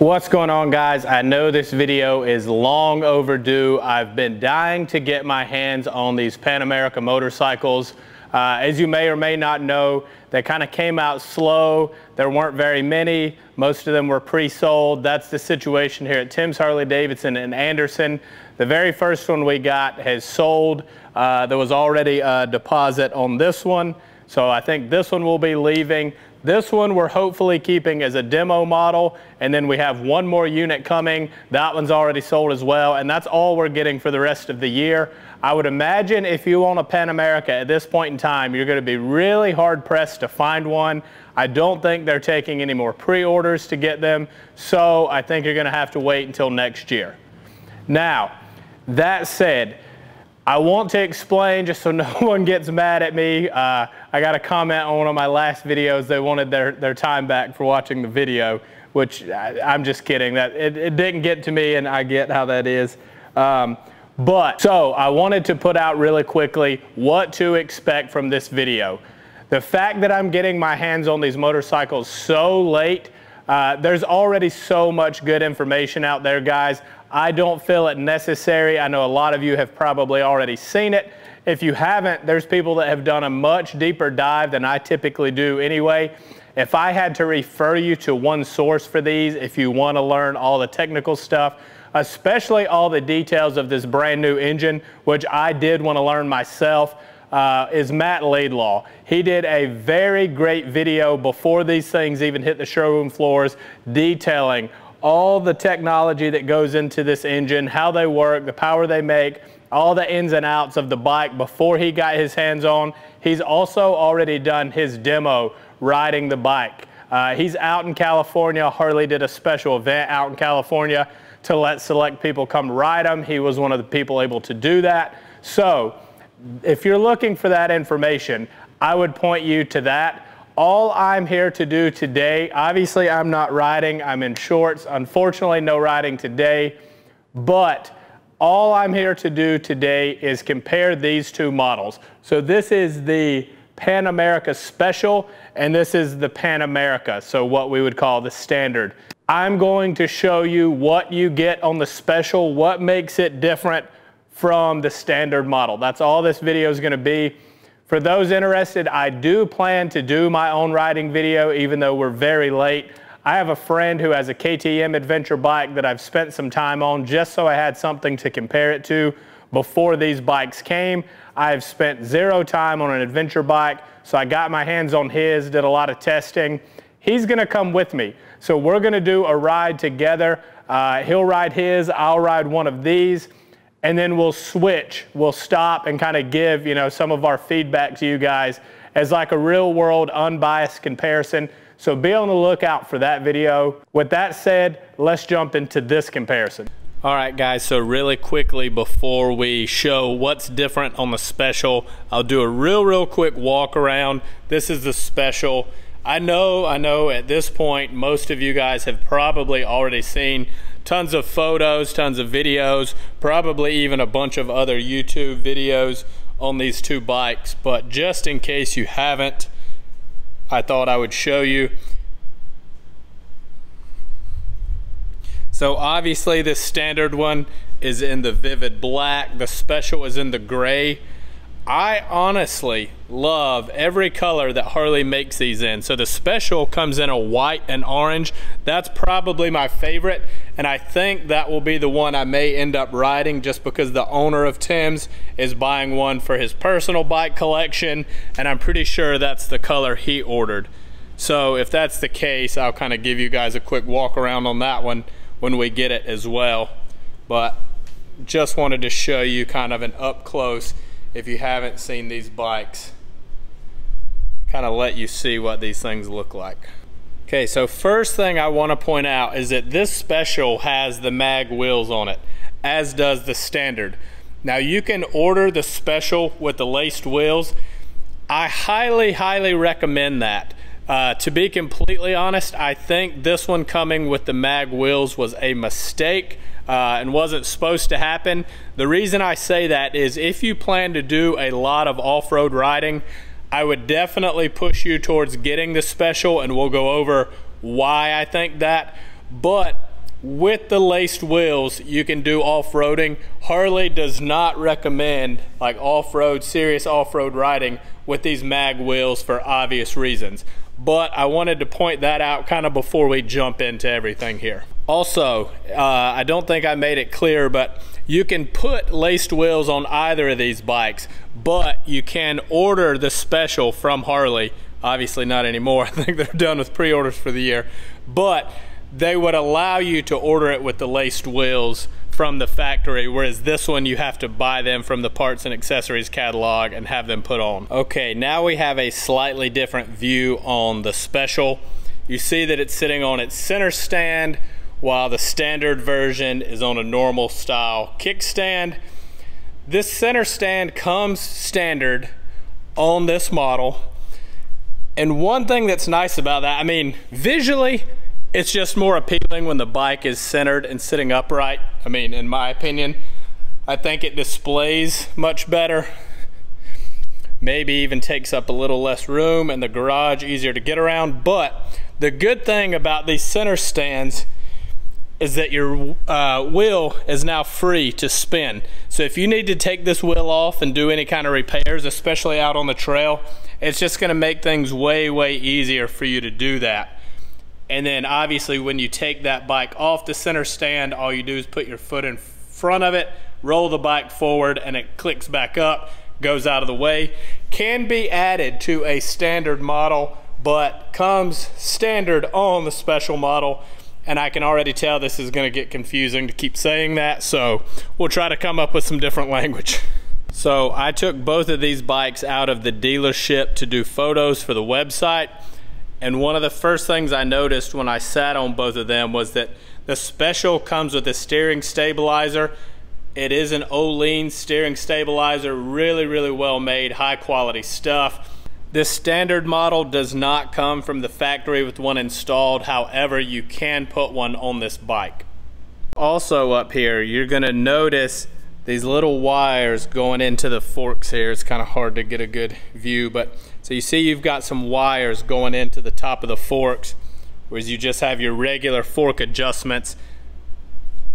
What's going on, guys? I know this video is long overdue. I've been dying to get my hands on these Pan America motorcycles. As you may or may not know, they kind of came out slow. There weren't very many. Most of them were pre-sold. That's the situation here at Timms Harley Davidson in Anderson. The very first one we got has sold. There was already a deposit on this one, so I think this one will be leaving. This one we're hopefully keeping as a demo model, and then we have one more unit coming. That one's already sold as well, and that's all we're getting for the rest of the year. I would imagine if you own a Pan America at this point in time, you're going to be really hard pressed to find one. I don't think they're taking any more pre-orders to get them, so I think you're going to have to wait until next year. Now, that said, I want to explain, just so no one gets mad at me. I got a comment on one of my last videos. They wanted their time back for watching the video, which I'm just kidding. That it didn't get to me, and I get how that is. So I wanted to put out really quickly what to expect from this video. The fact that I'm getting my hands on these motorcycles so late, there's already so much good information out there, guys. I don't feel it necessary. I know a lot of you have probably already seen it. If you haven't, there's people that have done a much deeper dive than I typically do anyway. If I had to refer you to one source for these, if you want to learn all the technical stuff, especially all the details of this brand new engine, which I did want to learn myself, is Matt Laidlaw. He did a very great video before these things even hit the showroom floors, detailing all the technology that goes into this engine, how they work, the power they make, all the ins and outs of the bike before he got his hands on. He's also already done his demo riding the bike. He's out in California. Harley did a special event out in California to let select people come ride them. He was one of the people able to do that. So if you're looking for that information, I would point you to that. All I'm here to do today, obviously I'm not riding, I'm in shorts. Unfortunately, no riding today, but all I'm here to do today is compare these two models. So this is the Pan America Special, and this is the Pan America, so what we would call the standard. I'm going to show you what you get on the Special, what makes it different from the standard model. That's all this video is going to be. For those interested, I do plan to do my own riding video, even though we're very late. I have a friend who has a KTM adventure bike that I've spent some time on just so I had something to compare it to before these bikes came. I've spent zero time on an adventure bike, so I got my hands on his, did a lot of testing. He's gonna come with me. So we're gonna do a ride together. He'll ride his, I'll ride one of these, and then we'll switch. We'll stop and kind of give, some of our feedback to you guys as like a real world unbiased comparison. So be on the lookout for that video. With that said, let's jump into this comparison. All right, guys, so really quickly before we show what's different on the Special, I'll do a real quick walk around. This is the Special. I know at this point, most of you guys have probably already seen tons of photos, tons of videos, probably even a bunch of other YouTube videos on these two bikes, but just in case you haven't, I thought I would show you. So obviously this standard one is in the vivid black, the Special is in the gray. I honestly love every color that Harley makes these in. So the Special comes in a white and orange. That's probably my favorite, and I think that will be the one I may end up riding just because the owner of Timms is buying one for his personal bike collection, and I'm pretty sure that's the color he ordered. So if that's the case, I'll kind of give you guys a quick walk around on that one when we get it as well. But just wanted to show you kind of an up close, if you haven't seen these bikes, kind of let you see what these things look like. Okay, so first thing I want to point out is that this Special has the mag wheels on it, as does the standard. Now you can order the Special with the laced wheels. I highly recommend that. To be completely honest, I think this one coming with the mag wheels was a mistake and wasn't supposed to happen. The reason I say that is if you plan to do a lot of off-road riding, I would definitely push you towards getting the Special, and we'll go over why I think that. But with the laced wheels, you can do off-roading. Harley does not recommend like off-road, serious off-road riding with these mag wheels for obvious reasons. But I wanted to point that out kind of before we jump into everything here. Also, I don't think I made it clear, but you can put laced wheels on either of these bikes, but you can order the special from Harley. Obviously not anymore. I think they're done with pre-orders for the year, but they would allow you to order it with the laced wheels from the factory, whereas this one you have to buy them from the parts and accessories catalog and have them put on. Okay, now we have a slightly different view on the special. You see that it's sitting on its center stand, while the standard version is on a normal style kickstand. This center stand comes standard on this model. And one thing that's nice about that, I mean, visually, it's just more appealing when the bike is centered and sitting upright. I mean, in my opinion, I think it displays much better. Maybe even takes up a little less room and the garage easier to get around. But the good thing about these center stands is that your wheel is now free to spin. So if you need to take this wheel off and do any kind of repairs, especially out on the trail, it's just gonna make things way, way easier for you to do that. And then obviously when you take that bike off the center stand, all you do is put your foot in front of it, roll the bike forward, and it clicks back up, goes out of the way. Can be added to a standard model, but comes standard on the special model. And I can already tell this is gonna get confusing to keep saying that, so we'll try to come up with some different language. So I took both of these bikes out of the dealership to do photos for the website. And one of the first things I noticed when I sat on both of them was that the special comes with a steering stabilizer. It is an Öhlins steering stabilizer, really, really well made, high quality stuff. This standard model does not come from the factory with one installed. However, you can put one on this bike. Also up here, you're gonna notice these little wires going into the forks here. It's kind of hard to get a good view, but so you see you've got some wires going into the top of the forks, whereas you just have your regular fork adjustments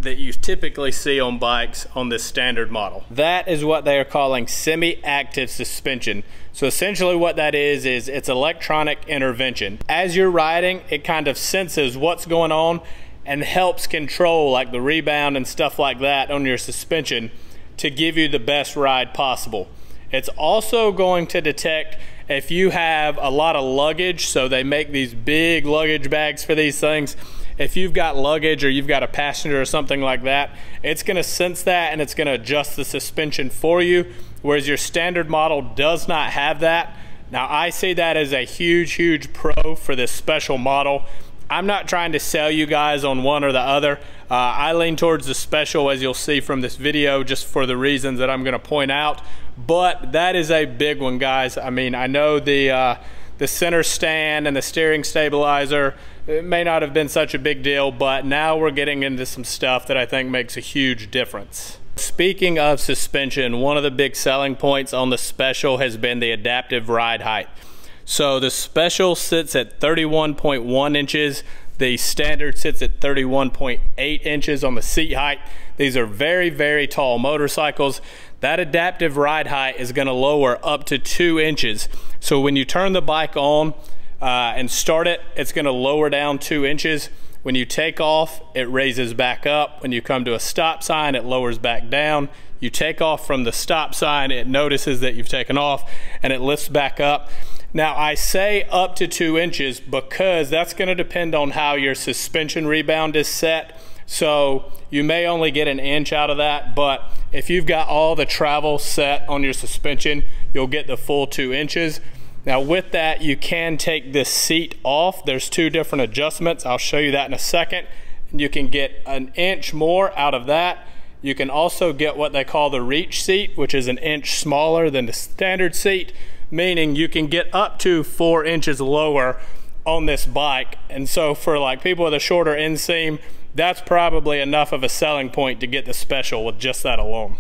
that you typically see on bikes on this standard model. That is what they are calling semi-active suspension. So essentially what that is it's electronic intervention. As you're riding, it kind of senses what's going on and helps control like the rebound and stuff like that on your suspension to give you the best ride possible. It's also going to detect if you have a lot of luggage, so they make these big luggage bags for these things. If you've got luggage or you've got a passenger or something like that, it's gonna sense that and it's gonna adjust the suspension for you, whereas your standard model does not have that. Now I see that as a huge, huge pro for this special model. I'm not trying to sell you guys on one or the other. I lean towards the special, as you'll see from this video, just for the reasons that I'm gonna point out. But that is a big one, guys. I mean, I know the center stand and the steering stabilizer, it may not have been such a big deal, but now we're getting into some stuff that I think makes a huge difference. Speaking of suspension, one of the big selling points on the special has been the adaptive ride height. So the special sits at 31.1 inches. The standard sits at 31.8 inches on the seat height. These are very, very tall motorcycles. That adaptive ride height is gonna lower up to 2 inches. So when you turn the bike on and start it, it's gonna lower down 2 inches. When you take off, it raises back up. When you come to a stop sign, it lowers back down. You take off from the stop sign, it notices that you've taken off and it lifts back up. Now I say up to 2 inches because that's gonna depend on how your suspension rebound is set. So you may only get an inch out of that, but if you've got all the travel set on your suspension, you'll get the full 2 inches. Now with that, you can take this seat off. There's two different adjustments. I'll show you that in a second. You can get an inch more out of that. You can also get what they call the reach seat, which is an inch smaller than the standard seat, meaning you can get up to 4 inches lower on this bike. And so for like people with a shorter inseam, that's probably enough of a selling point to get the special with just that alone.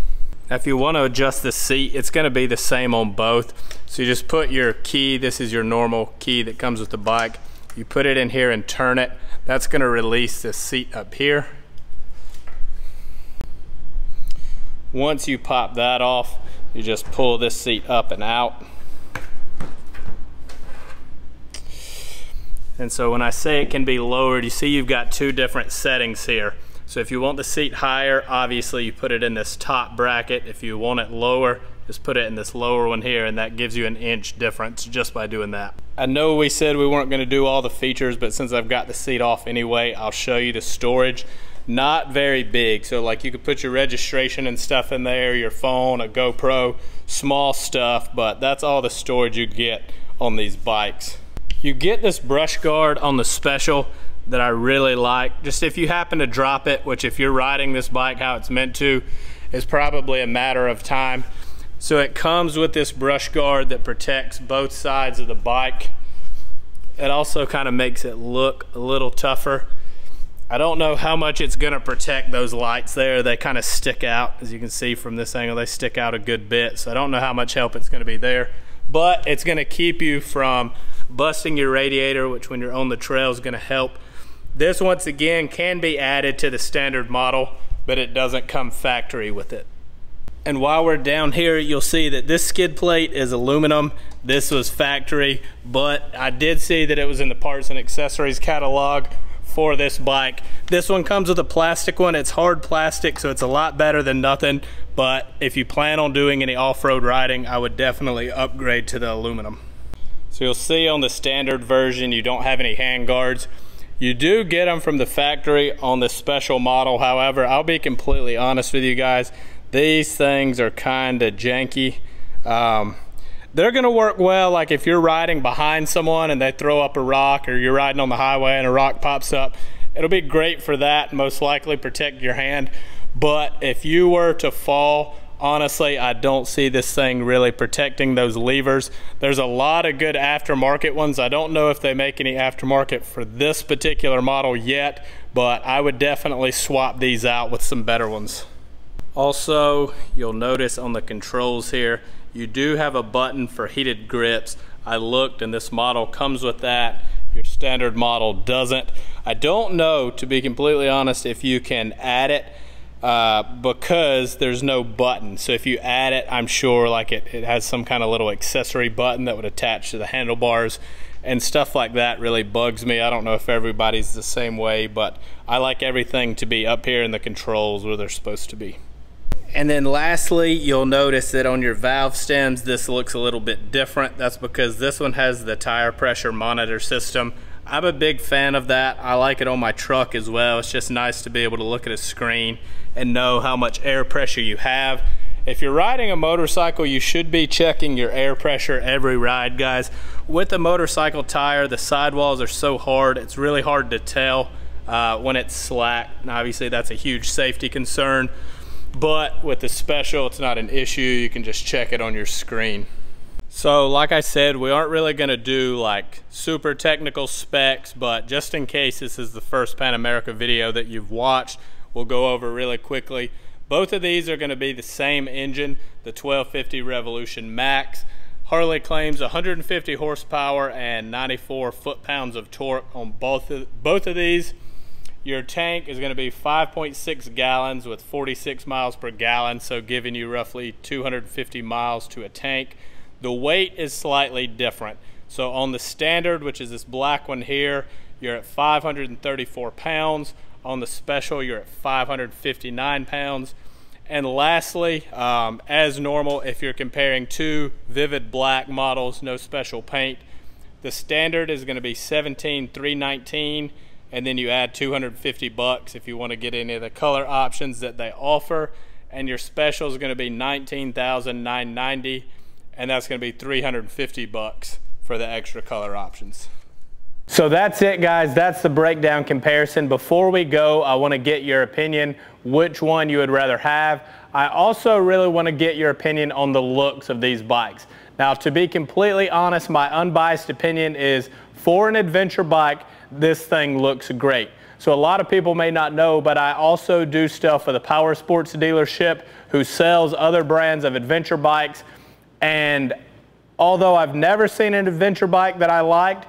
Now if you want to adjust the seat, it's going to be the same on both. So you just put your key, this is your normal key that comes with the bike. You put it in here and turn it. That's going to release this seat up here. Once you pop that off, you just pull this seat up and out. And so when I say it can be lowered, you see you've got two different settings here. So if you want the seat higher, obviously you put it in this top bracket. If you want it lower, just put it in this lower one here, and that gives you an inch difference just by doing that. I know we said we weren't going to do all the features, but since I've got the seat off anyway, I'll show you the storage. Not very big, so like you could put your registration and stuff in there, your phone, a GoPro, small stuff, but that's all the storage you get on these bikes. You get this brush guard on the Special that I really like. Just if you happen to drop it, which if you're riding this bike how it's meant to, is probably a matter of time. So it comes with this brush guard that protects both sides of the bike. It also kind of makes it look a little tougher. I don't know how much it's gonna protect those lights there. They kind of stick out. As you can see from this angle, they stick out a good bit. So I don't know how much help it's gonna be there, but it's gonna keep you from busting your radiator, which when you're on the trail is gonna help. This once again can be added to the standard model, but it doesn't come factory with it. And while we're down here, you'll see that this skid plate is aluminum. This was factory, but I did see that it was in the parts and accessories catalog for this bike. This one comes with a plastic one. It's hard plastic, so it's a lot better than nothing. But if you plan on doing any off-road riding, I would definitely upgrade to the aluminum. So you'll see on the standard version, you don't have any hand guards. You do get them from the factory on the Special model. However, I'll be completely honest with you guys. These things are kind of janky. They're gonna work well, like if you're riding behind someone and they throw up a rock, or you're riding on the highway and a rock pops up. It'll be great for that, most likely protect your hand. But if you were to fall, honestly, I don't see this thing really protecting those levers. There's a lot of good aftermarket ones. I don't know if they make any aftermarket for this particular model yet, but I would definitely swap these out with some better ones. Also, you'll notice on the controls here, you do have a button for heated grips. I looked and this model comes with that. Your standard model doesn't. I don't know, to be completely honest, if you can add it because there's no button. So if you add it, I'm sure like it has some kind of little accessory button that would attach to the handlebars, and stuff like that really bugs me. I don't know if everybody's the same way, but I like everything to be up here in the controls where they're supposed to be. And then lastly, you'll notice that on your valve stems, this looks a little bit different. That's because this one has the tire pressure monitor system. I'm a big fan of that. I like it on my truck as well. It's just nice to be able to look at a screen and know how much air pressure you have. If you're riding a motorcycle, you should be checking your air pressure every ride, guys. With the motorcycle tire, the sidewalls are so hard, it's really hard to tell when it's slack. And obviously that's a huge safety concern. But with the Special, it's not an issue. You can just check it on your screen. So like I said, we aren't really gonna do like super technical specs, but just in case this is the first Pan America video that you've watched, we'll go over really quickly. Both of these are gonna be the same engine, the 1250 Revolution Max. Harley claims 150 horsepower and 94 foot-pounds of torque on both of these. Your tank is going to be 5.6 gallons with 46 miles per gallon, so giving you roughly 250 miles to a tank. The weight is slightly different. So on the standard, which is this black one here, you're at 534 pounds. On the Special, you're at 559 pounds. And lastly, as normal, if you're comparing two vivid black models, no special paint, the standard is going to be $17,319. And then you add 250 bucks if you want to get any of the color options that they offer. And your Special is going to be $19,990, and that's going to be 350 bucks for the extra color options. So that's it, guys. That's the breakdown comparison. Before we go, I want to get your opinion which one you would rather have. I also really want to get your opinion on the looks of these bikes. Now, to be completely honest, my unbiased opinion is for an adventure bike, this thing looks great. So a lot of people may not know, but I also do stuff for the Power Sports dealership who sells other brands of adventure bikes. And although I've never seen an adventure bike that I liked,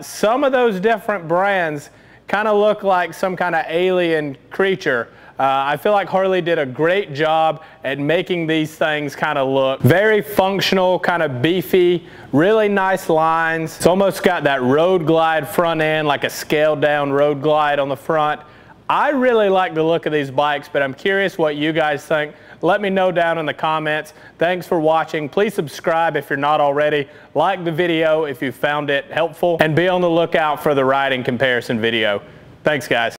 some of those different brands kind of look like some kind of alien creature. I feel like Harley did a great job at making these things kind of look very functional, kind of beefy, really nice lines. It's almost got that road glide front end, like a scaled down road glide on the front. I really like the look of these bikes, but I'm curious what you guys think. Let me know down in the comments. Thanks for watching. Please subscribe if you're not already. Like the video if you found it helpful, and be on the lookout for the riding comparison video. Thanks, guys.